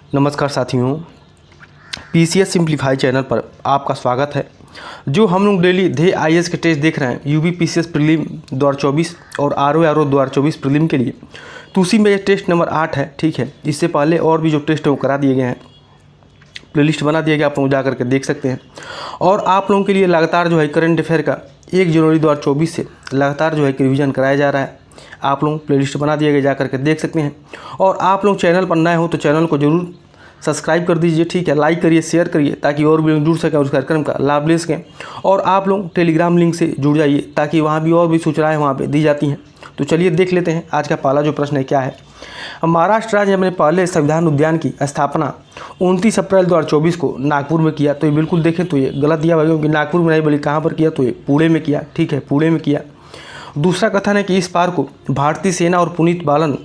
नमस्कार साथियों, PCS simplify channel पर आपका स्वागत है। जो हम लोग डेली ध्येय आईएएस के टेस्ट देख रहे हैं यूपी पीसीएस प्रीलिम 2024 और आरओ 2024 प्रीलिम के लिए, तो उसी में ये टेस्ट नंबर 8 है। ठीक है, इससे पहले और भी जो टेस्ट है वो करा दिए गए हैं, प्लेलिस्ट बना दिया गया, आप लोग जा करके देख सकते हैं। और आप लोगों के लिए लगातार जो है करंट अफेयर का 1 जनवरी 2024 से लगातार जो है कि रिविज़न कराया जा रहा है। आप लोग प्लेलिस्ट बना दिए गए, जा करके देख सकते हैं। और आप लोग चैनल पर नए हो तो चैनल को जरूर सब्सक्राइब कर दीजिए। ठीक है, लाइक करिए, शेयर करिए, ताकि और भी लोग जुड़ सकें, उस कार्यक्रम का लाभ ले सकें। और आप लोग टेलीग्राम लिंक से जुड़ जाइए, ताकि वहाँ भी और भी सूचनाएँ वहाँ पर दी जाती हैं। तो चलिए देख लेते हैं आज का पहला जो प्रश्न है क्या है। महाराष्ट्र राज्य में पहले संविधान उद्यान की स्थापना 29 अप्रैल 2024 को नागपुर में किया। तो ये बिल्कुल देखें तो ये गलत दिया हुआ है, क्योंकि नागपुर में नहीं बल्कि कहाँ पर किया, तो ये पुणे में किया। ठीक है, पुणे में किया। दूसरा कथन है कि इस पार्क को भारतीय सेना और पुनीत बालन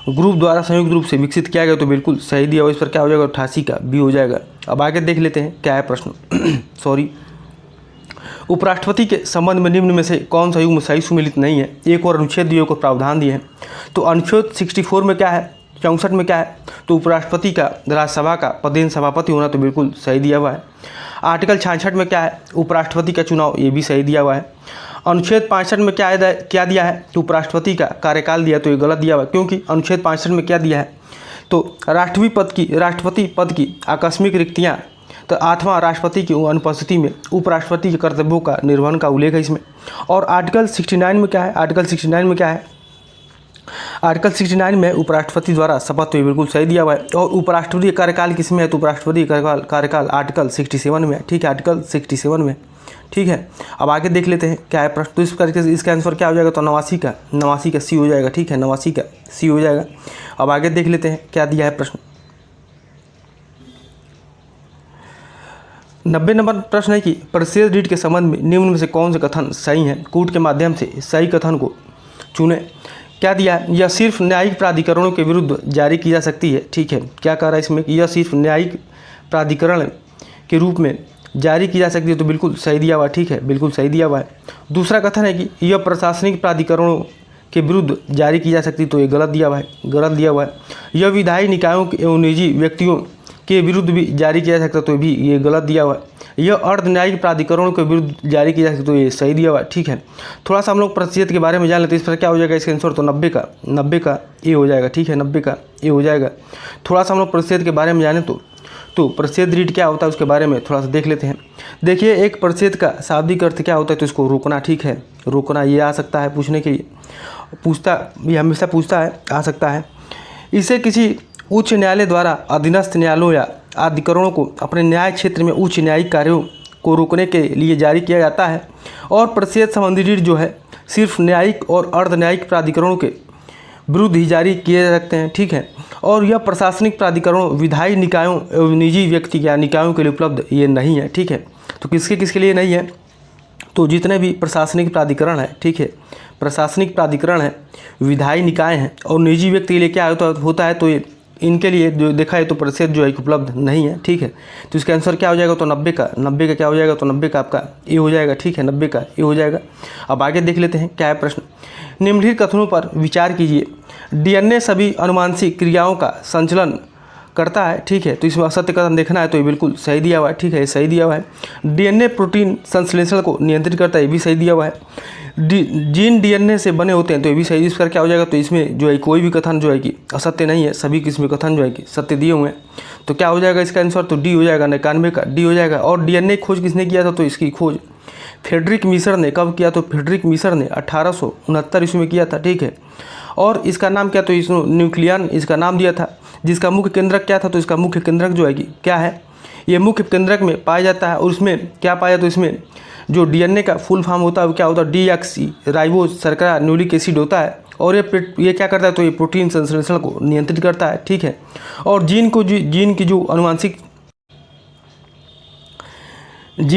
ग्रुप द्वारा संयुक्त रूप से विकसित किया गया। तो बिल्कुल सही दिया हुआ। इस पर क्या हो जाएगा, 88 का बी हो जाएगा। अब आगे देख लेते हैं क्या है प्रश्न। सॉरी, उपराष्ट्रपति के संबंध में निम्न में से कौन सा युग्म सही सुमेलित नहीं है। एक और अनुच्छेद दिए को प्रावधान दिए हैं। तो अनुच्छेद 64 में क्या है, 64 में क्या है, तो उपराष्ट्रपति का राज्यसभा का पदेन सभापति होना, तो बिल्कुल सही दिया हुआ है। आर्टिकल 66 में क्या है, उपराष्ट्रपति का चुनाव, ये भी सही दिया हुआ है। अनुच्छेद 65 में क्या दिया है, तो उपराष्ट्रपति का कार्यकाल दिया, तो ये गलत दिया हुआ है, क्योंकि अनुच्छेद 65 में क्या दिया है, तो राष्ट्रपति पद की आकस्मिक रिक्तियाँ, तो 8वां राष्ट्रपति की अनुपस्थिति में उपराष्ट्रपति के कर्तव्यों का निर्वहन का उल्लेख है इसमें। और आर्टिकल 69 में क्या है, आर्टिकल 69 में क्या है, आर्टिकल 69 में उपराष्ट्रपति द्वारा शपथ, तो बिल्कुल सही दिया हुआ है। और उपराष्ट्रपति कार्यकाल किसमें है, तो उपराष्ट्रपति कार्यकाल आर्टिकल 67 में है। ठीक है, आर्टिकल 67 में। ठीक है, अब आगे देख लेते हैं क्या है प्रश्न। तो इसका आंसर क्या हो जाएगा, तो 89 का सी हो जाएगा। ठीक है, 89 का सी हो जाएगा। अब आगे देख लेते हैं क्या दिया है प्रश्न। 90 नंबर प्रश्न है कि परिशेष रीट के संबंध में निम्न में से कौन से कथन सही हैं। कूट के माध्यम से सही कथन को चुने। क्या दिया है, यह सिर्फ न्यायिक प्राधिकरणों के विरुद्ध जारी की जा सकती है। ठीक है, क्या कह रहा है इसमें कि यह सिर्फ न्यायिक प्राधिकरण के रूप में जारी की जा सकती है, तो बिल्कुल सही दिया हुआ। ठीक है, बिल्कुल सही दिया हुआ है। दूसरा कथन है कि यह प्रशासनिक प्राधिकरणों के विरुद्ध जारी की जा सकती है, तो ये गलत दिया हुआ है, गलत दिया हुआ है। यह विधायी निकायों एवं निजी व्यक्तियों के विरुद्ध भी जारी किया जा सकता है, तो भी ये गलत दिया हुआ है। यह अर्ध न्यायिक प्राधिकरणों के विरुद्ध जारी किया जा सकता है, तो ये सही दिया हुआ है। ठीक है, थोड़ा सा हम लोग प्रतिशत के बारे में जान लेते हैं। इस पर क्या हो जाएगा इसका आंसर, तो 90 का ए हो जाएगा। ठीक है, 90 का ए हो जाएगा। थोड़ा सा हम लोग प्रतिशत के बारे में जाने तो प्रतिशत रीट क्या होता है उसके बारे में थोड़ा सा देख लेते हैं। देखिए, एक प्रतिशत का शाब्दिक अर्थ क्या होता है, तो इसको रोकना। ठीक है, रोकना, ये आ सकता है पूछने के लिए, ये हमेशा पूछता है, आ सकता है। इसे किसी उच्च न्यायालय द्वारा अधीनस्थ न्यायालयों या अधिकरणों को अपने न्याय क्षेत्र में उच्च न्यायिक कार्यों को रोकने के लिए जारी किया जाता है। और प्रतिशत संबंधी रीट जो है सिर्फ न्यायिक और अर्ध न्यायिक प्राधिकरणों के विरुद्ध ही जारी किए जा सकते हैं। ठीक है, और यह प्रशासनिक प्राधिकरणों, विधायी निकायों एवं निजी व्यक्ति या निकायों के लिए उपलब्ध ये नहीं है। ठीक है, तो किसके लिए नहीं है, तो जितने भी प्रशासनिक प्राधिकरण है, ठीक है, प्रशासनिक प्राधिकरण है, विधायी निकाय हैं और निजी व्यक्ति के लिए क्या होता है, तो इनके लिए जो देखा है तो प्रतिशत जो है उपलब्ध नहीं है। ठीक है, तो इसका आंसर क्या हो जाएगा, तो 90 का क्या हो जाएगा, तो 90 का आपका ए हो जाएगा। ठीक है, 90 का ए हो जाएगा। अब आगे देख लेते हैं क्या है प्रश्न। निम्नलिखित कथनों पर विचार कीजिए। डीएनए सभी अनुवांशिक क्रियाओं का संचालन करता है। ठीक है, तो इसमें असत्य कथन देखना है, तो ये बिल्कुल सही दिया हुआ है। ठीक है, सही दिया हुआ है। डीएनए प्रोटीन संश्लेषण को नियंत्रित करता है, ये भी सही दिया हुआ है। जीन डीएनए से बने होते हैं, तो ये भी सही। इस पर क्या हो जाएगा, तो इसमें जो है कोई भी कथन जो है कि असत्य नहीं है, सभी किस्म के कथन जो है कि सत्य दिए हुए हैं। तो क्या हो जाएगा इसका आंसर, तो डी हो जाएगा, 91 का डी हो जाएगा। और डीएनए खोज किसने किया था, तो इसकी खोज फ्रेडरिक मिशर ने कब किया, तो फ्रेडरिक मिशर ने 1869 ईस्वी में किया था। ठीक है, और इसका नाम क्या, तो इसने न्यूक्लियन इसका नाम दिया था। जिसका मुख्य केंद्रक क्या था, तो इसका मुख्य केंद्रक जो है कि क्या है, ये मुख्य केंद्रक में पाया जाता है। और उसमें क्या पाया, तो इसमें जो डीएनए का फुल फॉर्म होता है वो क्या होता है, डीऑक्सी राइबोज शर्करा न्यूक्लिक एसिड होता है। और ये क्या करता है, तो ये प्रोटीन संश्लेषण को नियंत्रित करता है। ठीक है, और जीन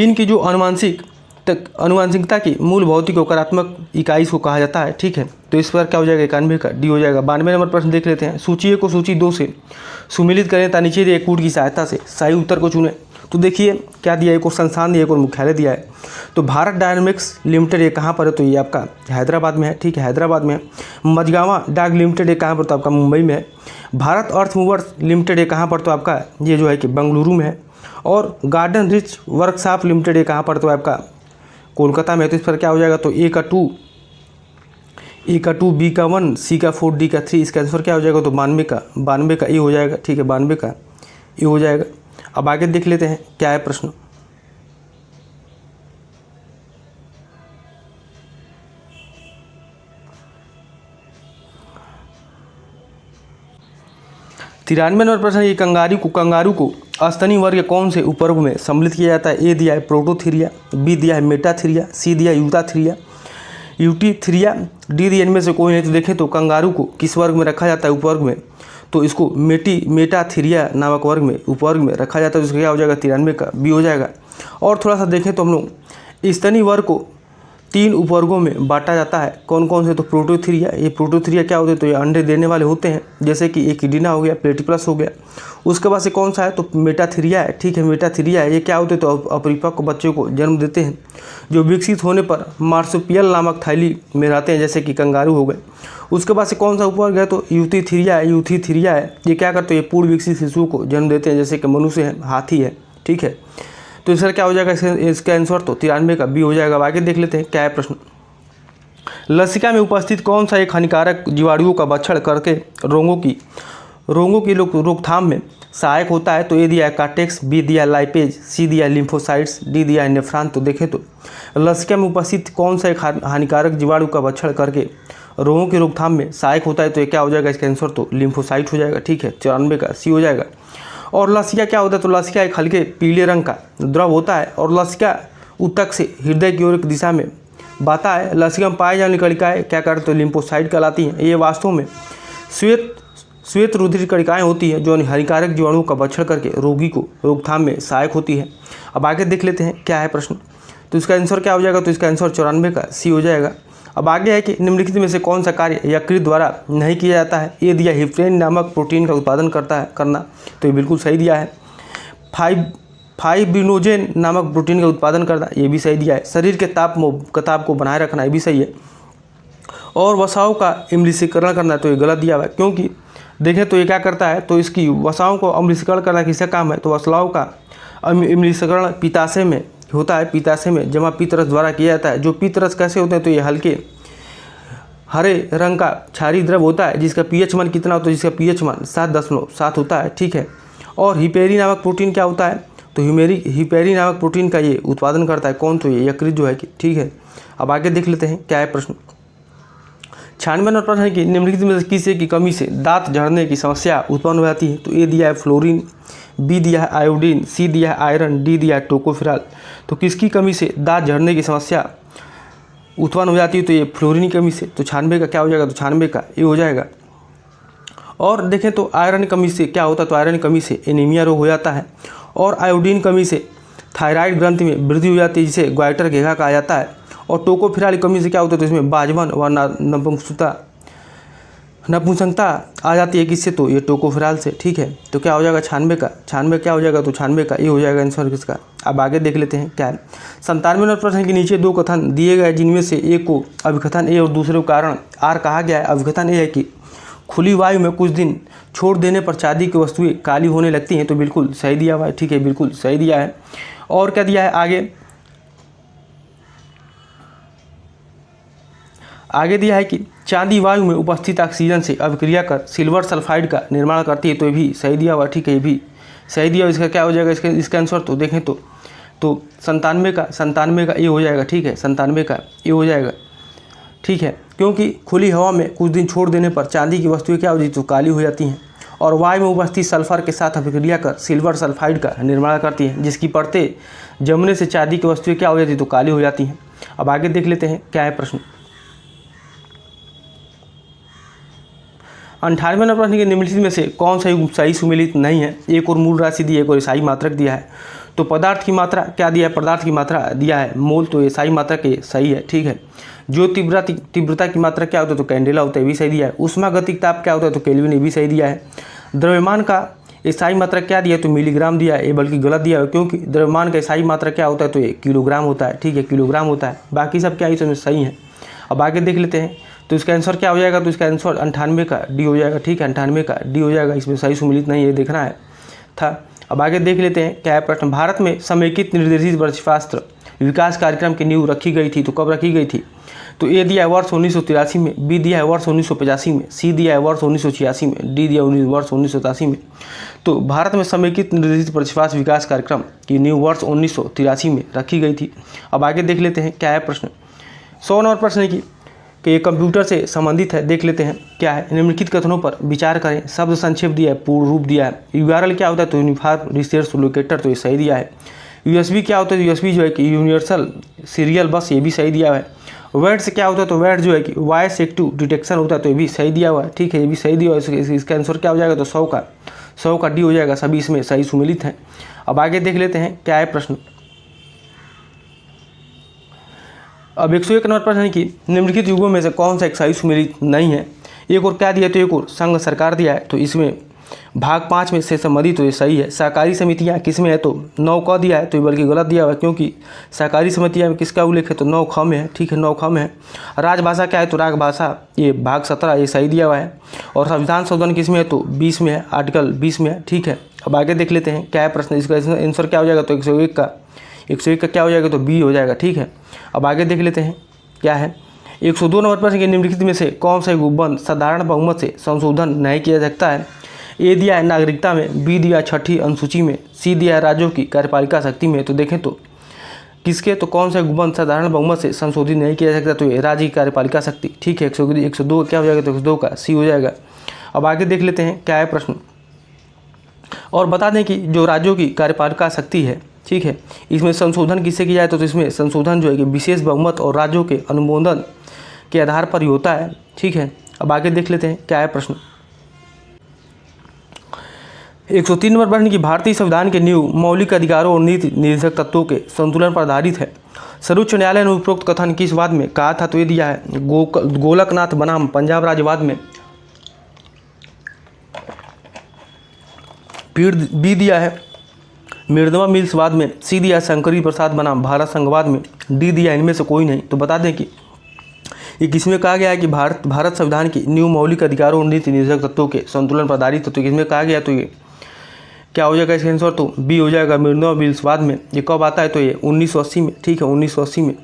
की जो अनुवांशिकता की मूल भौतिक और कार्यात्मक इकाई को कहा जाता है। ठीक है, तो इस पर क्या हो जाएगा, 91 का डी हो जाएगा। 92 नंबर प्रश्न देख लेते हैं। सूची 1 को सूची 2 से सुमेलित करें तथा नीचे दिए कूट की सहायता से सही उत्तर को चुनें। तो देखिए क्या दिया है, एक और संस्थान दिया, एक और मुख्यालय दिया है। तो भारत डायनामिक्स लिमिटेड ये कहाँ पर है, तो ये आपका हैदराबाद में है, ठीक है, हैदराबाद में है। मझगांवा डाक लिमिटेड ये कहाँ पर, तो आपका मुंबई में है। भारत अर्थ मूवर्स लिमिटेड ये कहाँ पर, तो आपका ये जो है कि बेंगलुरु में है। और गार्डन रिच वर्कशॉप लिमिटेड ये कहाँ पर, तो आपका कोलकाता में है। तो इस पर क्या हो जाएगा, तो ए का 2, बी का 1, सी का 4, डी का 3, इसका आंसर क्या हो जाएगा, तो 92 का ए हो जाएगा, ठीक है, 92 का ए हो जाएगा। अब आगे देख लेते हैं क्या है प्रश्न। तिरानवे नंबर प्रश्न, ये कंगारू को स्तनी वर्ग के कौन से उपवर्ग में सम्मिलित किया जाता है। ए दिया है प्रोटोथीरिया, बी दिया है मेटाथीरिया, सी दिया है यूटाथीरिया, डी दिया इनमें से कोई नहीं। तो देखें तो कंगारू को किस वर्ग में रखा जाता है, उपवर्ग में, तो इसको मेटाथीरिया नामक वर्ग में, उपवर्ग में रखा जाता है। तो इसका क्या हो जाएगा, 93 का बी हो जाएगा। और थोड़ा सा देखें तो हम लोग स्तनी वर्ग को 3 उपवर्गों में बांटा जाता है। कौन कौन से, तो प्रोटोथीरिया, ये प्रोटोथीरिया क्या होते हैं, तो ये अंडे देने वाले होते हैं, जैसे कि एकिडीना हो गया, प्लेटिपलस हो गया। उसके बाद से कौन सा है, तो मेटाथीरिया है, ठीक है, मेटाथीरिया है। ये क्या होते हैं, तो अपरिपक्व बच्चों को जन्म देते हैं, जो विकसित होने पर मार्सुपियल नामक थैली में रहते हैं, जैसे कि कंगारू हो गए। उसके बाद से कौन सा उपवर्ग है, तो यूथीथीरिया है। ये क्या करते हैं, ये पूर्ण विकसित शिशु को जन्म देते हैं, जैसे कि मनुष्य है, हाथी है, ठीक है। तो इसका क्या हो जाएगा, इसका आंसर तो 93 का बी हो जाएगा। अब आगे देख लेते हैं क्या है प्रश्न। लसिका में उपस्थित कौन सा एक हानिकारक जीवाणुओं का भक्षण करके रोगों की रोकथाम में सहायक होता है। तो ए दिया है कार्टेक्स, बी दिया है लाइपेज, सी दिया है लिम्फोसाइट्स, डी दिया है नेफ्रॉन। तो देखें तो लसिका में उपस्थित कौन सा एक हानिकारक जीवाणु का भक्षण करके रोगों की रोकथाम में सहायक होता है। तो ये क्या हो जाएगा, इसका आंसर तो लिम्फोसाइट हो जाएगा, ठीक है, 94 का सी हो जाएगा। और लसिका क्या होता है, तो लसिका एक हल्के पीले रंग का द्रव होता है और लसिका ऊतक से हृदय की ओर एक दिशा में बहता है। लसिका में पाए जाने कणिकाएँ क्या करते हैं, तो लिम्फोसाइट कहलाती हैं। ये वास्तव में श्वेत रुधिर कणिकाएँ होती हैं, जो हानिकारक जीवाणुओं का भक्षण करके रोगी को रोकथाम में सहायक होती है। अब आगे देख लेते हैं क्या है प्रश्न। तो इसका आंसर क्या हो जाएगा, तो इसका आंसर 94 का सी हो जाएगा। अब आगे है कि निम्नलिखित में से कौन सा कार्य यकृत द्वारा नहीं किया जाता है। ये दिया हिप्रेन नामक प्रोटीन का उत्पादन करना, तो ये बिल्कुल सही दिया है। फाइब्रिनोजेन नामक प्रोटीन का उत्पादन करना, ये भी सही दिया है। शरीर के ताप को बनाए रखना, ये भी सही है। और वसाओं का अम्लीकरण करना, तो ये गलत दिया हुआ है, क्योंकि देखें तो ये क्या करता है, तो इसकी वसाओं को अम्लीकरण करना किसका काम है, तो वसाओं का अम्लीकरण पित्ताशय में होता है, पित्ताशय में जमा पित्तरस द्वारा किया जाता है। जो पित्तरस कैसे होते हैं, तो ये हल्के हरे रंग का क्षारीय द्रव होता है, जिसका पीएच मान कितना होता है, जिसका पीएच मान 7.7 होता है, ठीक है। और हिपेरी नामक प्रोटीन क्या होता है, तो हिपेरी नामक प्रोटीन का ये उत्पादन करता है कौन, तो ये यकृत जो है कि, ठीक है। अब आगे देख लेते हैं क्या है प्रश्न। 96 नंबर प्रश्न है कि निम्नलिखित में से किसी की कमी से दांत झड़ने की समस्या उत्पन्न हो जाती है। तो ए दिया है फ्लोरीन, बी दिया है आयोडीन, सी दिया है आयरन, डी दिया है टोकोफेरॉल। तो किसकी कमी से दांत झड़ने की समस्या उत्पन्न हो जाती है, तो ये फ्लोरीन की कमी से। तो 96 का क्या हो जाएगा, तो 96 का ये हो जाएगा। और देखें तो आयरन कमी से क्या होता है, तो आयरन कमी से एनीमिया रोग हो जाता है। और आयोडीन कमी से थायराइड ग्रंथि में वृद्धि हो जाती है, जिसे ग्वाइटर घेघा कहा जाता है। और टोकोफेरॉल कमी से क्या होता है, तो इसमें बाजवन व नपुंसकता आ जाती है, किससे, तो ये टोकोफेरॉल से, ठीक है। तो क्या हो जाएगा 96 का, 96 क्या हो जाएगा, तो 96 का ये हो जाएगा आंसर किसका। अब आगे देख लेते हैं क्या है। 97 नंबर प्रश्न के नीचे 2 कथन दिए गए, जिनमें से एक को अभिकथन ए और दूसरे को कारण आर कहा गया है। अभिकथन ए है कि खुली वायु में कुछ दिन छोड़ देने पर चांदी की वस्तुएं काली होने लगती हैं, तो बिल्कुल सही दिया हुआ है, ठीक है, बिल्कुल सही दिया है। और क्या दिया है आगे दिया है कि चांदी वायु में उपस्थित ऑक्सीजन से अभिक्रिया कर सिल्वर सल्फाइड का निर्माण करती है, तो ये भी सही दिया हुआ, ठीक है, ये भी सही दिया। इसका क्या हो जाएगा, इसका आंसर तो देखें तो 97 का ये हो जाएगा, ठीक है, 97 का ये हो जाएगा, ठीक है। क्योंकि खुली हवा में कुछ दिन छोड़ देने पर चांदी की वस्तुएं क्या हो जाती, तो काली हो जाती हैं। और वायु में उपस्थित सल्फर के साथ अभिक्रिया कर सिल्वर सल्फाइड का निर्माण करती हैं, जिसकी परतें जमने से चांदी की वस्तुएं क्या हो जाती, तो काली हो जाती हैं। अब आगे देख लेते हैं क्या है प्रश्न। 98 नंबर प्रश्न के निम्नलिखित में से कौन सा युग्म सही सुमेलित नहीं है। एक और मूल राशि दी है, एक और ईसाई मात्रक दिया है। तो पदार्थ की मात्रा क्या दिया है, पदार्थ की मात्रा दिया है मोल, तो ईसाई मात्रक के सही है, ठीक है। जो तीव्रता की मात्रा क्या होता है, तो कैंडेला होता है, भी सही दिया है। ऊष्मागतिक ताप क्या होता है, तो केल्विन, ये भी सही दिया है। द्रव्यमान का स्थायी मात्रक क्या दिया है, तो मिलीग्राम दिया है, ये बल्कि गलत दिया है, क्योंकि द्रव्यमान का स्थायी मात्रक क्या होता है, तो ये किलोग्राम होता है। ठीक है, किलोग्राम होता है। बाकी सब क्या इसमें सही है। अब आगे देख लेते हैं, तो इसका आंसर क्या हो जाएगा, तो इसका आंसर 98 का डी हो जाएगा। ठीक है, 98 का डी हो जाएगा। इसमें सही सुमिलित नहीं है, देखना है था। अब आगे देख लेते हैं क्या है प्रश्न। भारत में समेकित निर्देशित वृक्षशास्त्र विकास कार्यक्रम की नींव रखी गई थी, तो कब रखी गई थी, तो ए दिया है वर्ष 1983 में, बी दिया है वर्ष 1985 में, सी दिया है वर्ष 1986 में, डी दिया वर्ष 1987 में। तो भारत में समेकित निर्देशित वृक्षशास्त्र विकास कार्यक्रम की नींव वर्ष 1983 में रखी गई थी। अब आगे देख लेते हैं क्या है प्रश्न। 100 नंबर प्रश्न है कि ये कंप्यूटर से संबंधित है। देख लेते हैं क्या है। निम्नलिखित कथनों पर विचार करें। शब्द संक्षेप दिया है, पूर्ण रूप दिया है। यूआरएल क्या होता है, तो यूनिफॉर्म रिसोर्स लोकेटर, तो ये सही दिया है। यूएसबी क्या होता है, यूएसबी जो है कि यूनिवर्सल सीरियल बस, ये भी सही दिया है। वेट से क्या होता है, तो वेट जो है कि वॉइस एक्टिव डिटेक्शन होता है, तो ये भी सही दिया हुआ है। ठीक है, ये भी सही दिया हुआ है। इसका आंसर क्या हो जाएगा, तो 100 का डी हो जाएगा। सभी इसमें सही सुमिलित हैं। अब आगे देख लेते हैं क्या है प्रश्न। अब 101 नंबर प्रश्न है कि निम्नलिखित युगों में से कौन सा एक सही सुमिलित नहीं है। एक और क्या दिया, तो एक और संघ सरकार दिया है, तो इसमें भाग 5 में से संबंधित, तो ये सही है। सहकारी समितियां किसमें है, तो 9 क दिया है, तो ये बल्कि गलत दिया हुआ है, क्योंकि सहकारी समितियां में किसका उल्लेख है, तो 9 ख में है। ठीक है, 9 ख में है। राजभाषा क्या है, तो राजभाषा, ये भाग 17, ये सही दिया हुआ है। और संविधान संशोधन किसमें है, तो 20 में है, आर्टिकल 20 में है। ठीक है, अब आगे देख लेते हैं क्या है प्रश्न। इसका आंसर क्या हो जाएगा, तो 101 का क्या हो जाएगा, तो बी हो जाएगा। ठीक है, अब आगे देख लेते हैं क्या है। 102 नंबर प्रश्न के निम्नलिखित में से कौन सा उपबंध साधारण बहुमत से संशोधन नहीं किया जा सकता है। ए दिया है नागरिकता में, बी दिया 6ठी अनुसूची में, सी दिया है राज्यों की कार्यपालिका शक्ति में। तो देखें तो किसके, तो कौन सा उपबंध साधारण बहुमत से संशोधित नहीं किया जा सकता, तो ये राज्य की कार्यपालिका शक्ति। ठीक है, 102 क्या हो जाएगा, तो 102 का सी हो जाएगा। अब आगे देख लेते हैं क्या है प्रश्न। और बता दें कि जो राज्यों की कार्यपालिका शक्ति है, ठीक है, इसमें संशोधन किससे किया जाए, तो इसमें संशोधन जो है कि विशेष बहुमत और राज्यों के अनुमोदन के आधार पर ही होता है। ठीक है, अब आगे देख लेते हैं क्या है प्रश्न। 103 नंबर प्रश्न की भारतीय संविधान के नींव मौलिक अधिकारों और नीति निर्देशक तत्वों के संतुलन पर आधारित है। सर्वोच्च न्यायालय ने उपरोक्त कथन किस वाद में कहा था, तो ये दिया है गोलकनाथ बनाम पंजाब राज्यवाद में, बी दिया है मिर्दवा मिल्स वाद में, सी दिया है शंकरी प्रसाद बनाम भारत संघवाद में, डी दिया इनमें से कोई नहीं। तो बता दें कि ये किसमें कहा गया है कि भारत संविधान की न्यू मौलिक अधिकारों और नीति निर्देशक तत्वों के संतुलन पर आधारित है। तो किसमें कहा गया, तो ये क्या हो जाएगा इसका आंसर, तो बी हो जाएगा मिर्दवा मिल्स वाद में। ये कब आता है, तो ये 1980 में। ठीक है, 1980 में।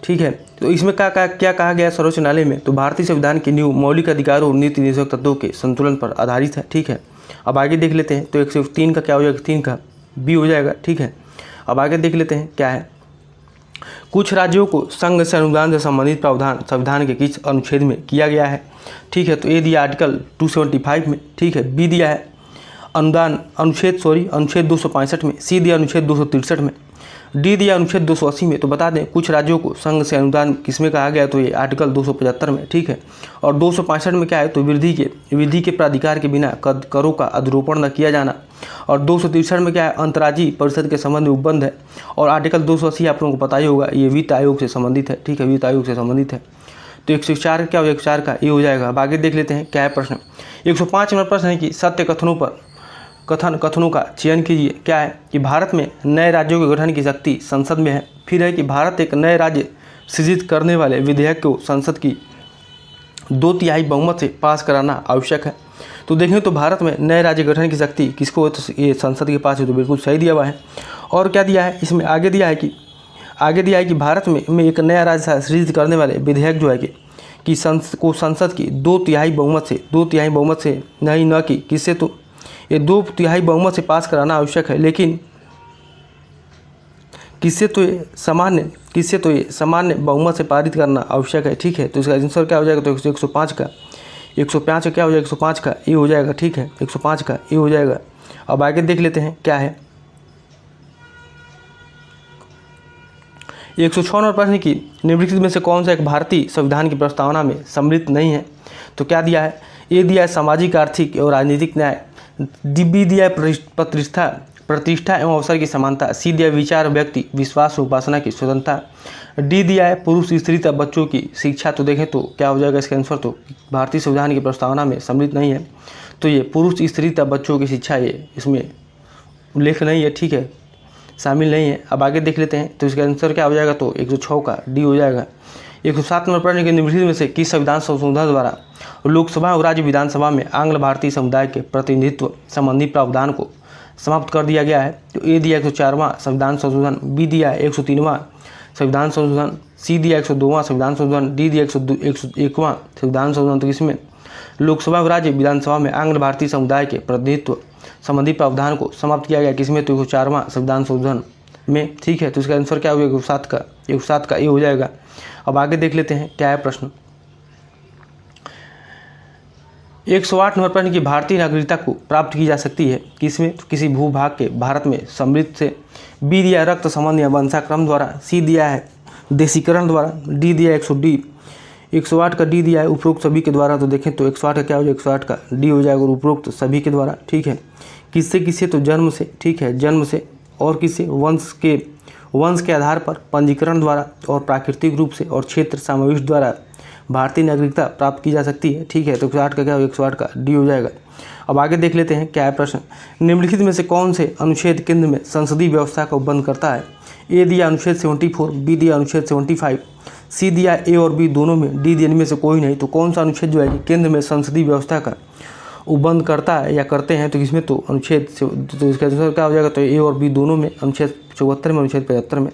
ठीक है, तो इसमें क्या कहा गया सर्वोच्च न्यायालय में, तो भारतीय संविधान की न्यू मौलिक अधिकारों और नीति निर्देशक तत्वों के संतुलन पर आधारित है। ठीक है, अब आगे देख लेते हैं, तो 103 का क्या हो जाएगा, 3 का बी हो जाएगा। ठीक है, अब आगे देख लेते हैं क्या है। कुछ राज्यों को संघ से अनुदान से संबंधित प्रावधान संविधान के किस अनुच्छेद में किया गया है। ठीक है, तो ए दिया आर्टिकल 275 में। ठीक है, बी दिया है अनुच्छेद 265 में, सी दिया अनुच्छेद 263 में, डी दिया अनुच्छेद 280 में। तो बता दें कुछ राज्यों को संघ से अनुदान किसमें कहा गया, तो ये आर्टिकल 275 में। ठीक है, और 265 में क्या है, तो विधि के प्राधिकार के बिना करों का अधिरोपण न किया जाना, और 263 में क्या है, अंतर्राज्यीय परिषद के संबंध में उपबंध है, और आर्टिकल 280 आप लोगों को पता ही होगा, ये वित्त आयोग से संबंधित है। ठीक है, वित्त आयोग से संबंधित है। तो 104 क्या हो, 104 का ये हो जाएगा। अब आगे देख लेते हैं क्या है प्रश्न। 105 नंबर प्रश्न है कि सत्य कथनों का चयन कीजिए। क्या है कि भारत में नए राज्यों के गठन की शक्ति संसद में है। फिर है कि भारत एक नए राज्य सृजित करने वाले विधेयक को संसद की 2/3 बहुमत से पास कराना आवश्यक है। तो देखें तो भारत में नए राज्य गठन की शक्ति किसको है, तो ये संसद के पास है। तो बिल्कुल सही दिया हुआ है। और क्या दिया है इसमें, आगे दिया है कि भारत में एक नया राज्य सृजित करने वाले विधेयक जो है कि संसद की 2/3 बहुमत से नहीं, न कि किससे, तो ये 2/3 बहुमत से पास कराना आवश्यक है। लेकिन किससे, तो ये सामान्य बहुमत से पारित करना आवश्यक है। ठीक है, तो इसका आंसर क्या हो जाएगा, तो 105 का क्या हो जाएगा, 105 का ये हो जाएगा। ठीक है, 105 का ये हो जाएगा। अब आगे देख लेते हैं क्या है। 106 नंबर प्रश्न की निम्नलिखित में से कौन सा एक भारतीय संविधान की प्रस्तावना में सम्मिलित नहीं है। तो क्या दिया है, ए दिया है सामाजिक, आर्थिक और राजनीतिक न्याय, बी दिया है प्रतिष्ठा एवं अवसर की समानता, सी दिया विचार, व्यक्ति, विश्वास और उपासना की स्वतंत्रता, डी दिया है पुरुष, स्त्री तथा बच्चों की शिक्षा। तो देखें तो क्या हो जाएगा इसका आंसर, तो भारतीय संविधान की प्रस्तावना में सम्मिलित नहीं है। तो ये पुरुष स्त्री तथा बच्चों की शिक्षा ये इसमें उल्लेख नहीं है, ठीक है, शामिल नहीं है। अब आगे देख लेते हैं, तो इसका आंसर क्या हो जाएगा, तो 106 का डी हो जाएगा। 107 नंबर प्रश्न के निम्नलिखित में से किस संविधान संशोधन द्वारा लोकसभा और राज्य विधानसभा में आंग्ल भारतीय समुदाय के प्रतिनिधित्व संबंधी प्रावधान को समाप्त कर दिया गया है? तो ए दिया 104वां संविधान संशोधन, बी दिया 103वां संविधान संशोधन, सी दिया 102वां संविधान संशोधन, डी दिया 101वां संविधान संशोधन। तो इसमें लोकसभा और राज्य विधानसभा में आंग्ल भारतीय समुदाय के प्रतिनिधित्व संबंधी प्रावधान को समाप्त किया गया किसमें, तो 104वां संविधान संशोधन में, ठीक है। तो इसका आंसर क्या होगा, 107 का ए हो जाएगा। अब आगे देख लेते हैं क्या है प्रश्न। 108 नंबर प्रश्न की भारतीय नागरिकता को प्राप्त की जा सकती है किसमें, तो किसी भूभाग के भारत में समृद्ध से, बी दिया रक्त संबंध या वंशाक्रम द्वारा, सी दिया है देशीकरण द्वारा, डी दिया 108 का डी दिया है उपरोक्त सभी के द्वारा। तो देखें तो 108 का क्या हो जाएगा, 108 का डी हो जाएगा और उपरोक्त सभी के द्वारा, ठीक है। किससे किससे, तो जन्म से, ठीक है, जन्म से, और किससे, वंश के आधार पर, पंजीकरण द्वारा और प्राकृतिक रूप से और क्षेत्र समावेश द्वारा भारतीय नागरिकता प्राप्त की जा सकती है, ठीक है। तो 108 का क्या हो, 108 का डी हो जाएगा। अब आगे देख लेते हैं क्या है प्रश्न। निम्नलिखित में से कौन से अनुच्छेद केंद्र में संसदीय व्यवस्था का उपबंध करता है? ए दिया अनुच्छेद 74, बी दिया अनुच्छेद 75, सी दिया ए और बी दोनों में, डी दिया इनमें से कोई नहीं। तो कौन सा अनुच्छेद जो है कि केंद्र में संसदीय व्यवस्था का उपबंध करता है या करते हैं, तो इसमें तो अनुच्छेद, तो इसका आंसर क्या हो जाएगा, तो ए और बी दोनों में, अनुच्छेद 74 में, अनुच्छेद 75 में।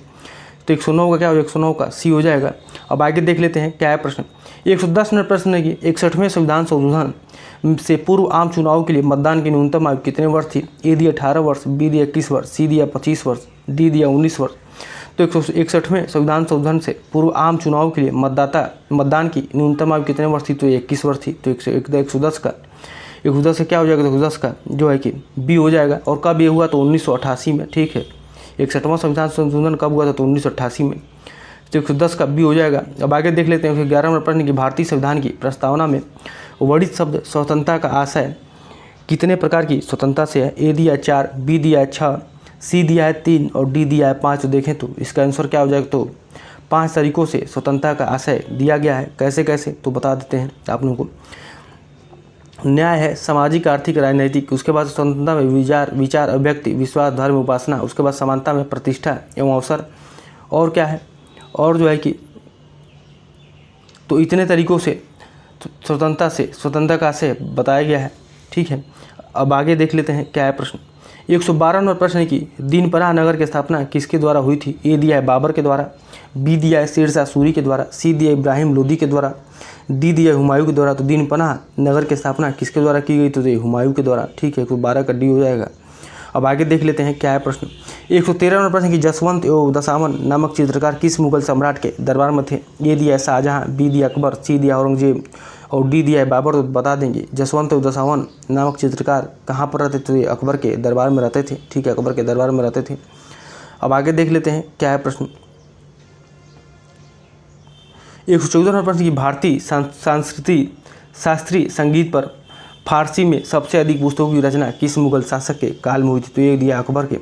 तो 109 का क्या हो, 109 का सी हो जाएगा। अब आगे देख लेते हैं क्या है प्रश्न। 110 नंबर प्रश्न है कि 61वें संविधान संशोधन से पूर्व आम चुनाव के लिए मतदान की न्यूनतम आयु कितने वर्ष थी? ए दिया 18 वर्ष, बी दिया 21 वर्ष, सी दिया 25 वर्ष, डी दिया 19 वर्ष। तो 161वें संविधान संशोधन से पूर्व आम चुनाव के लिए मतदान की न्यूनतम आयु कितने वर्ष थी? तो 21 वर्ष थी। तो 110 का 110 से क्या हो जाएगा, तो 110 का जो है कि बी हो जाएगा। और कब ये हुआ, तो 1988 में, ठीक है। 61वां संविधान संशोधन कब हुआ था, तो 1988 में। तो 110 का बी हो जाएगा। अब आगे देख लेते हैं 111 नंबर प्रश्न की भारतीय संविधान की प्रस्तावना में वर्णित शब्द स्वतंत्रता का आशय कितने प्रकार की स्वतंत्रता से है? ए दिया 4, बी दिया 6, सी दिया है 3 और डी दिया है 5। तो देखें तो इसका आंसर क्या हो जाएगा, तो 5 तरीकों से स्वतंत्रता का आशय दिया गया है। कैसे कैसे, तो बता देते हैं आप लोगों को। न्याय है, सामाजिक, आर्थिक, राजनीतिक। उसके बाद स्वतंत्रता में विचार अभिव्यक्ति, विश्वास, धर्म, उपासना। उसके बाद समानता में प्रतिष्ठा एवं अवसर। और क्या है, और जो है कि तो इतने तरीकों से स्वतंत्रता का आशय बताया गया है, ठीक है। अब आगे देख लेते हैं क्या है प्रश्न। 112 नंबर प्रश्न है कि दीनपनाह नगर की स्थापना किसके द्वारा हुई थी? ए दिया है बाबर के द्वारा, बी दिया है शेरशाह सूरी के द्वारा, सी दिया इब्राहिम लोदी के द्वारा, डी दिया हुमायूं के द्वारा। तो दीनपनाह नगर की स्थापना किसके द्वारा की गई? तो हुमायूं के द्वारा, ठीक है। 112 का डी हो जाएगा। अब आगे देख लेते हैं क्या है प्रश्न। 113 नंबर प्रश्न की जसवंत एवं दशावन नामक चित्रकार किस मुगल सम्राट के दरबार में थे? ए दिया शाहजहां, बी दिया अकबर, सी दिया औरंगजेब और डी दिया है बाबर। तो बता देंगे जसवंत एवं दशावन नामक चित्रकार कहाँ पर रहते थे? तो ये अकबर के दरबार में रहते थे, ठीक है, अकबर के दरबार में रहते थे। अब आगे देख लेते हैं क्या है प्रश्न। 114 नंबर प्रश्न की भारतीय शास्त्रीय संगीत पर फारसी में सबसे अधिक पुस्तकों की रचना किस मुगल शासक के काल में हुई थी? तो ए दिया अकबर के,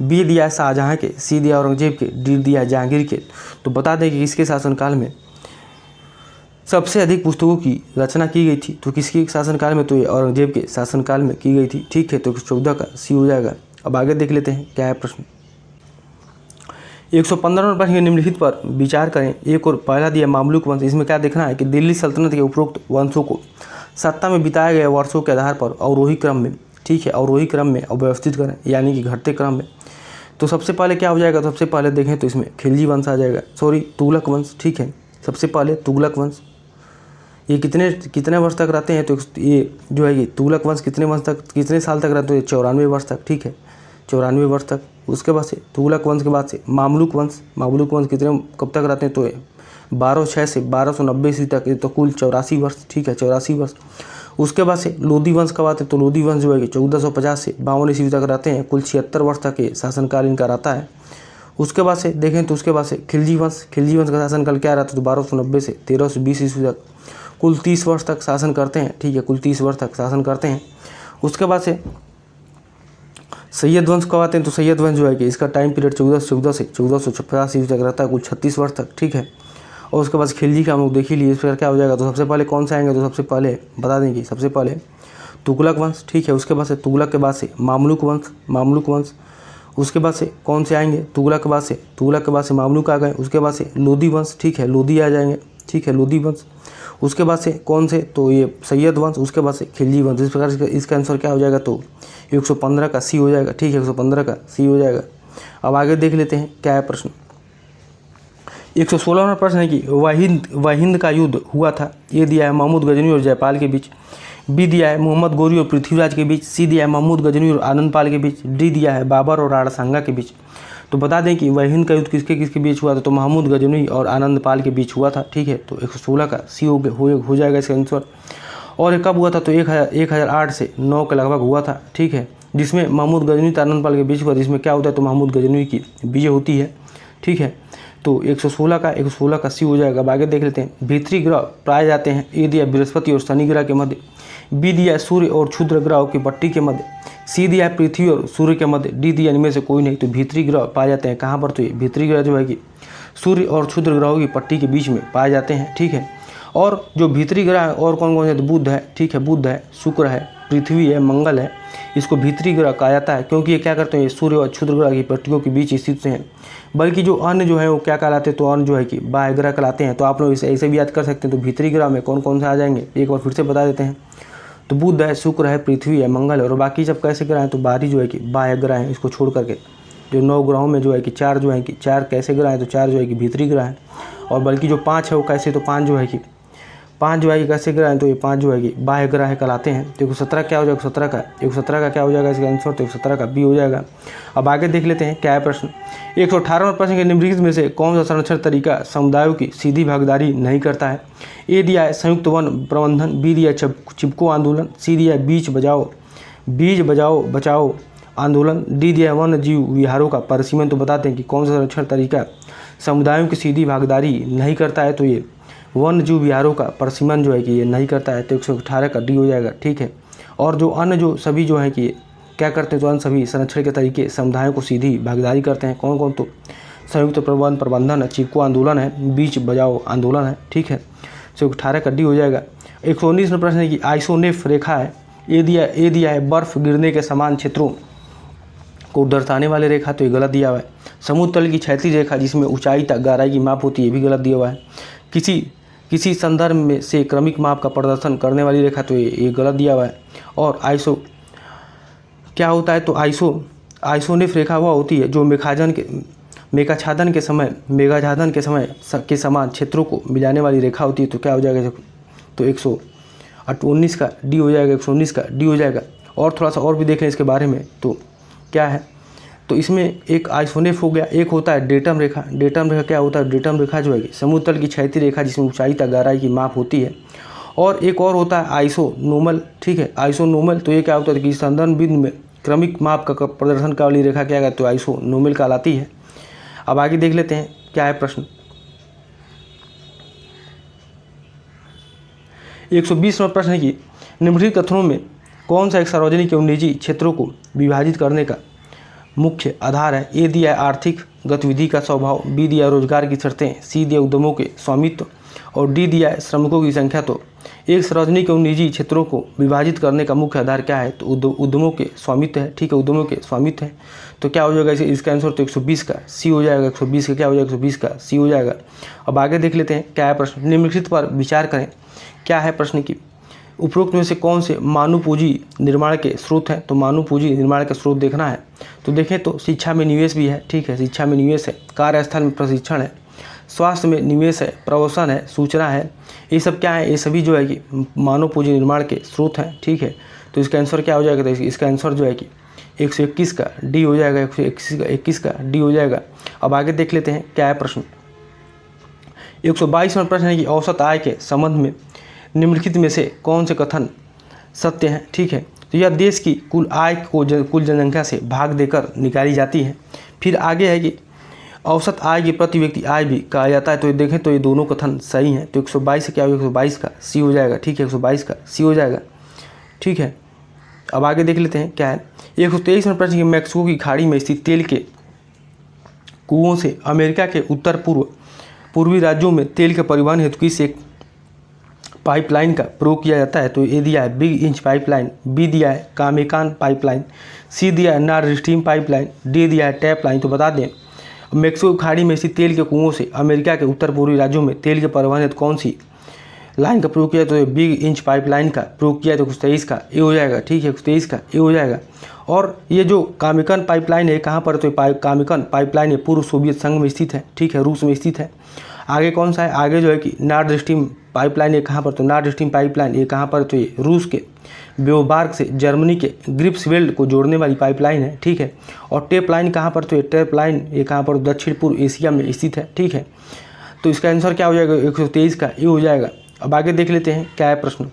बी दिया शाहजहां के, सी दिया औरंगजेब के, डी दिया जहांगीर के। तो बता दें कि किसके शासनकाल में सबसे अधिक पुस्तकों की रचना की गई थी? तो किसके शासनकाल में? तो ये औरंगजेब के शासनकाल में की गई थी, ठीक है। तो 114 का सी हो जाएगा। अब आगे देख लेते हैं क्या है प्रश्न। 115 नंबर प्रश्न निम्नलिखित पर विचार करें। एक और पहला दिया मामलुक वंश। इसमें क्या देखना है कि दिल्ली सल्तनत के उपरोक्त वंशों को सत्ता में बिताए गए वर्षों के आधार पर अवरोही क्रम में, ठीक है, अवरोही क्रम में अव्यवस्थित करें, यानी कि घटते क्रम में। तो सबसे पहले क्या हो जाएगा? तो सबसे पहले देखें तो इसमें खिलजी वंश आ जाएगा, तुगलक वंश, ठीक है। सबसे पहले तुगलक वंश, ये कितने वर्ष तक रहते हैं? तो ये जो है ये तुगलक वंश कितने साल तक रहते हैं? 94 वर्ष तक, ठीक है, 94 वर्ष तक। उसके बाद से तुगलक वंश के बाद से मामलुक वंश कितने कब तक रहते हैं? तो 1206 से 1290 ईस्वी तक, ये तो कुल 84 वर्ष, ठीक है, 84 वर्ष। उसके बाद से लोधी वंश का बात है तो लोधी वंश जो है कि 1450 से 52 ईस्वी तक रहते हैं, कुल 76 वर्ष तक ये शासनकाल इनका रहता है। उसके बाद से देखें तो उसके बाद से खिलजी वंश का शासनकाल क्या रहता है? तो 1290 से 1320 ईस्वी तक, कुल 30 वर्ष तक शासन करते हैं, ठीक है, कुल 30 वर्ष तक शासन करते हैं। उसके बाद से सैयद वंश कब आते हैं? तो सैयद वंश जो है कि इसका टाइम पीरियड 1414 से 1450 ईस्वी तक रहता है, कुल 36 वर्ष तक, ठीक है। और उसके बाद खिलजी का हम लोग देख ही लिए, इस पर क्या हो जाएगा? तो सबसे पहले कौन सा आएंगे? तो सबसे पहले बता देंगे, सबसे पहले तुगलक वंश, ठीक है। उसके बाद से तुगलक के बाद से मामलुक वंश। उसके बाद से कौन से आएंगे, तुगलक के बाद से मामलुक आ गए। उसके बाद से लोदी वंश, ठीक है, लोदी आ जाएंगे, ठीक है, लोदी वंश। उसके बाद से कौन से, तो ये सैयद वंश। उसके बाद से खिलजी वंश। इस प्रकार से इसका आंसर क्या हो जाएगा, तो 115 का सी हो जाएगा, ठीक है, 115 का सी हो जाएगा। अब आगे देख लेते हैं क्या है प्रश्न। 116वां प्रश्न है कि वाहिंद का युद्ध हुआ था। ये दिया है महमूद गजनी और जयपाल के बीच। बी दिया है मोहम्मद गोरी और पृथ्वीराज के बीच। सी दिया है महमूद गजनी और आनंद पाल के बीच। डी दिया है बाबर और राणा के बीच। तो बता दें कि वहिंद का युद्ध किसके किसके बीच हुआ था, तो महमूद गजनी और आनंद पाल के बीच हुआ था, ठीक है। तो 116 का सी हो जाएगा इसका आंसर। और ये कब हुआ था, तो 1008 से 9 के लगभग हुआ था, ठीक है, जिसमें महमूद गजनी और आनंद पाल के बीच हुआ। जिसमें क्या होता है, तो महमूद गजनी की विजय होती है, ठीक है। तो 116 का सी हो जाएगा। अब आगे देख लेते हैं। भीतरी ग्रह पाए जाते हैं। ए दिया बृहस्पति और शनि ग्रह के मध्य। बी दिया सूर्य और क्षुद्र ग्रहों की पट्टी के मध्य। सी दिया पृथ्वी और सूर्य के मध्य। डी दिया इनमें से कोई नहीं। तो भीतरी ग्रह पाए जाते हैं कहाँ पर, तो ये भीतरी ग्रह जो है कि सूर्य और क्षुद्र ग्रहों की पट्टी के बीच में पाए जाते हैं, ठीक है। और जो भीतरी ग्रह है और कौन कौन से, तो बुध है, ठीक है, बुध है, शुक्र है, पृथ्वी है, मंगल है। इसको भीतरी ग्रह कहा जाता है क्योंकि ये क्या करते हैं, ये सूर्य और क्षुद्र ग्रह की पट्टियों के बीच स्थित हैं। बल्कि जो अन्य जो है वो क्या कहलाते हैं, तो अन्य जो है कि बाह्य ग्रह कहलाते हैं। तो आप लोग इसे ऐसे भी याद कर सकते हैं। तो भीतरी ग्रह में कौन कौन से आ जाएंगे, एक बार फिर से बता देते हैं। तो बुध है, शुक्र है, पृथ्वी है, मंगल है। और बाकी जब कैसे ग्रह हैं, तो बाहरी जो है कि बाह्य ग्रह हैं। इसको छोड़ करके जो 9 ग्रहों में जो है कि 4 जो है कि 4 कैसे ग्रह हैं, तो 4 जो है कि भीतरी ग्रह हैं। और बल्कि जो 5 है वो कैसे, तो 5 जो है कि कैसे ग्रह हैं, तो ये 5 जो है कि बाह्य ग्रह कहलाते हैं। तो 117 क्या हो जाएगा, 117 का क्या हो जाएगा इसका आंसर, तो 117 का बी हो जाएगा। अब आगे देख लेते हैं क्या है प्रश्न। 118वां प्रश्न के निम्नलिखित में से कौन सा संरक्षण तरीका समुदायों की सीधी भागीदारी नहीं करता है। ए दिया है संयुक्त वन प्रबंधन। बी दिया चिपको आंदोलन। सी दिया बीज बजाओ बचाओ आंदोलन। डी दिया वन्य जीव विहारों का परिसीमन। तो बताते हैं कि कौन सा संरक्षण तरीका समुदायों की सीधी भागीदारी नहीं करता है, तो ये वन्य जीव विहारों का परिसीमन जो है कि ये नहीं करता है। तो 118 का डी हो जाएगा, ठीक है। और जो अन्य जो सभी जो है कि क्या करते हैं, तो अन्य सभी संरक्षण के तरीके समुदायों को सीधी भागीदारी करते हैं। कौन कौन, तो संयुक्त प्रबंधन है, चिपको आंदोलन है, बीच बजाओ आंदोलन है, ठीक है। 118 का डी हो जाएगा। 119 में प्रश्न है कि आइसोनेफ रेखा है। ए दिया है बर्फ गिरने के समान क्षेत्रों को दर्शाने वाली रेखा। तो ये गलत दिया हुआ है। समुद्र तल की क्षैतिज रेखा जिसमें ऊंचाई तक गहराई की माप होती है, ये भी गलत दिया हुआ है। किसी संदर्भ में से क्रमिक माप का प्रदर्शन करने वाली रेखा, तो ये गलत दिया हुआ है। और आइसो क्या होता है, तो आइसोनेफ रेखा वह होती है जो मेघाच्छादन के समय के समान क्षेत्रों को मिलाने वाली रेखा होती है। तो क्या हो जाएगा, तो 119 का डी हो जाएगा, 119 का डी हो जाएगा। और थोड़ा सा और भी देखें इसके बारे में, तो क्या है, तो इसमें एक आइसोनेफ हो गया, एक होता है डेटम रेखा। डेटम रेखा क्या होता है, डेटम रेखा जो है कि समुद्र तल की क्षैतिज रेखा जिसमें ऊंचाई तक गहराई की माप होती है। और एक और होता है आइसोनोमल, ठीक है, आइसोनोमल। तो ये क्या होता है कि संदर्भ बिंदु में क्रमिक माप का प्रदर्शन करने वाली रेखा क्या कहते, तो आइसोनोमल कहलाती है। अब आगे देख लेते हैं क्या है प्रश्न। 120वां प्रश्न है कि निम्नलिखित कथनों में कौन सा एक सार्वजनिक एवं निजी क्षेत्रों को विभाजित करने का मुख्य आधार है। ए दिया है आर्थिक गतिविधि का स्वभाव। बी दिया रोजगार की शर्तें। सी दिया उद्यमों के स्वामित्व। और डी दिया है श्रमिकों की संख्या। तो एक सार्वजनिक एवं निजी क्षेत्रों को विभाजित करने का मुख्य आधार क्या है, तो उद्यमों के स्वामित्व है, ठीक है, उद्यमों के स्वामित्व है। तो क्या हो जाएगा इसका आंसर, तो 120 का सी हो जाएगा। 120 का क्या हो जाएगा, 120 का सी हो जाएगा। अब आगे देख लेते हैं क्या है प्रश्न। निम्नलिखित पर विचार करें। क्या है प्रश्न की, उपरोक्त में से कौन से मानव पूंजी निर्माण के स्रोत हैं। तो मानव पूंजी निर्माण के स्रोत देखना है तो देखें तो शिक्षा में निवेश भी है, ठीक है, शिक्षा में निवेश है, कार्यस्थल में प्रशिक्षण है, स्वास्थ्य में निवेश है, प्रवसन है, सूचना है। ये सब क्या है, ये सभी जो है कि मानव पूंजी निर्माण के स्रोत हैं, ठीक है। तो इसका आंसर क्या हो जाएगा, तो इसका आंसर जो है कि 121 का डी हो जाएगा, 121 का डी हो जाएगा। अब आगे देख लेते हैं क्या है प्रश्न। 122वां प्रश्न है कि औसत आय के संबंध में निम्नलिखित में से कौन से कथन सत्य हैं, ठीक है। तो यह देश की कुल आय को कुल जनसंख्या से भाग देकर निकाली जाती है। फिर आगे है कि औसत आय की प्रति व्यक्ति आय भी कहा जाता है। तो ये देखें तो ये दोनों कथन सही हैं। तो 122 क्या होगा, 122 का सी हो जाएगा, ठीक है, 122 का सी हो जाएगा, ठीक है। अब आगे देख लेते हैं क्या है। 123वां प्रश्न, मैक्सिको की खाड़ी में स्थित तेल के कुओं से अमेरिका के उत्तर पूर्वी राज्यों में तेल के परिवहन हेतु किस एक पाइपलाइन का प्रयोग किया जाता है? तो ए दिया है बिग इंच पाइपलाइन, बी दिया है कामेकान पाइपलाइन, सी दिया है नॉर्थ स्ट्रीम पाइपलाइन, डी दिया है टैप लाइन। तो बता दें मैक्सिको खाड़ी में स्थित तेल के कुओं से अमेरिका के उत्तर पूर्वी राज्यों में तेल के परिवहन हेतु कौन सी लाइन का प्रयोग किया? तो बिग इंच पाइपलाइन का प्रयोग किया। तो 123 का ए हो जाएगा, ठीक है, 123 का ए हो जाएगा। और ये जो कामेकन पाइपलाइन है कहाँ पर? तो कामेकन पाइपलाइन है पूर्व सोवियत संघ में स्थित है, ठीक है, रूस में स्थित है। आगे कौन सा है? आगे जो है कि नॉर्थ स्ट्रीम पाइपलाइन ये कहाँ पर? तो नॉर्थ स्ट्रीम पाइपलाइन ये कहाँ पर? तो ये रूस के बेओबार्ग से जर्मनी के ग्रिप्सवेल्ड को जोड़ने वाली पाइपलाइन है, ठीक है। और टेप लाइन कहाँ पर? तो ये टेप लाइन ये कहाँ पर? दक्षिण पूर्व एशिया में स्थित है, ठीक है। तो इसका आंसर क्या हो जाएगा? 123 का ये हो जाएगा। अब आगे देख लेते हैं क्या है प्रश्न।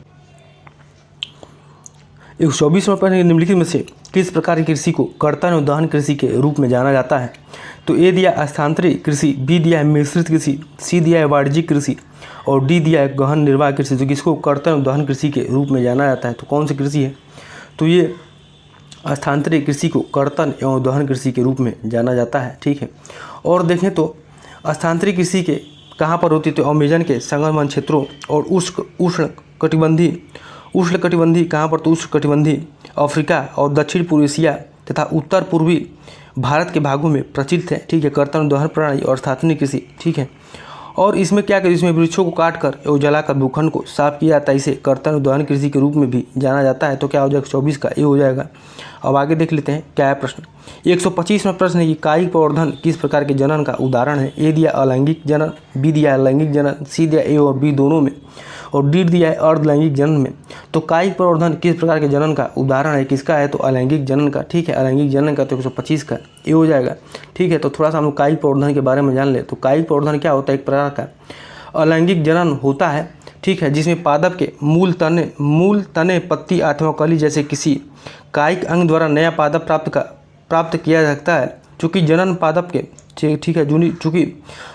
124वां प्रश्न निम्नलिखित में से किस प्रकार की कृषि को कर्तन और दहन कृषि के रूप में जाना जाता है? तो ए दिया स्थानांतरित कृषि, बी दिया है मिश्रित कृषि, सी दिया है वाणिज्यिक कृषि और डी दिया है गहन निर्वाह कृषि। तो किसको कर्तन और दहन कृषि के रूप में जाना जाता है? तो कौन सी कृषि है? तो ये स्थानांतरित कृषि को कर्तन एवं दहन कृषि के रूप में जाना जाता है, ठीक है। और देखें तो स्थानांतरित कृषि के कहाँ पर होती है? तो अमेजन के संगमरमर क्षेत्रों और उष्ण कटिबंधी कहाँ पर? तो उष्ण कटिबंधी अफ्रीका और दक्षिण पूर्व एशिया तथा उत्तर पूर्वी भारत के भागों में प्रचलित है, ठीक है, कर्तन दहन प्रणाली और स्थानांतरित कृषि, ठीक है। और इसमें क्या करें? इसमें वृक्षों को काटकर एवं जलाकर भूखंड को साफ किया जाता है, इसे कर्तन दहन कृषि के रूप में भी जाना जाता है। तो क्या हो जाएगा? 24 का ये हो जाएगा। अब आगे देख लेते हैं क्या है प्रश्न। 125वां प्रश्न है कि कायिक प्रवर्धन किस प्रकार के जनन का उदाहरण है? ए दिया अलैंगिक जनन, बी दिया लैंगिक जनन, सी दिया ए और बी दोनों में और डी दिया है अर्धलैंगिक जनन में। तो कायिक प्रवर्धन किस प्रकार के जनन का उदाहरण है? किसका है? तो अलैंगिक जनन का, ठीक है, अलैंगिक जनन का। तो 125 का ये हो जाएगा, ठीक है। तो थोड़ा सा हम लोग कायिक प्रवर्धन के बारे में जान ले। तो कायिक प्रवर्धन क्या होता है? एक प्रकार का अलैंगिक जनन होता है, ठीक है, जिसमें पादप के मूल तने पत्ती अथवा कली जैसे किसी कायिक अंग द्वारा नया पादप प्राप्त किया जा सकता है। चूँकि जनन पादप के, ठीक है, चूँकि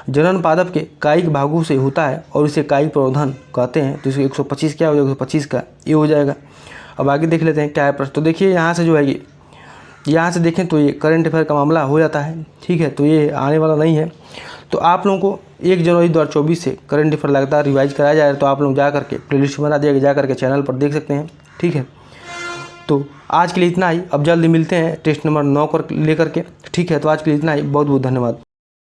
जनन पादप के कायिक भागों से होता है और इसे कायिक प्रवर्धन कहते हैं। तो इसको 125 क्या हो जाएगा? 125 का ये हो जाएगा। अब आगे देख लेते हैं क्या है प्रश्न। तो देखिए यहाँ से जो है ये, यहाँ से देखें तो ये करंट अफेयर का मामला हो जाता है, ठीक है। तो ये आने वाला नहीं है। तो आप लोगों को 1 जनवरी 2024 से करंट अफेयर लगातार रिवाइज कराया जाए। तो आप लोग जा करके प्लेलिस्ट बना दिया, जा करके चैनल पर देख सकते हैं, ठीक है। तो आज के लिए इतना ही। अब जल्दी मिलते हैं टेस्ट नंबर 9 को लेकर के, ठीक है। तो आज के लिए इतना ही। बहुत बहुत धन्यवाद।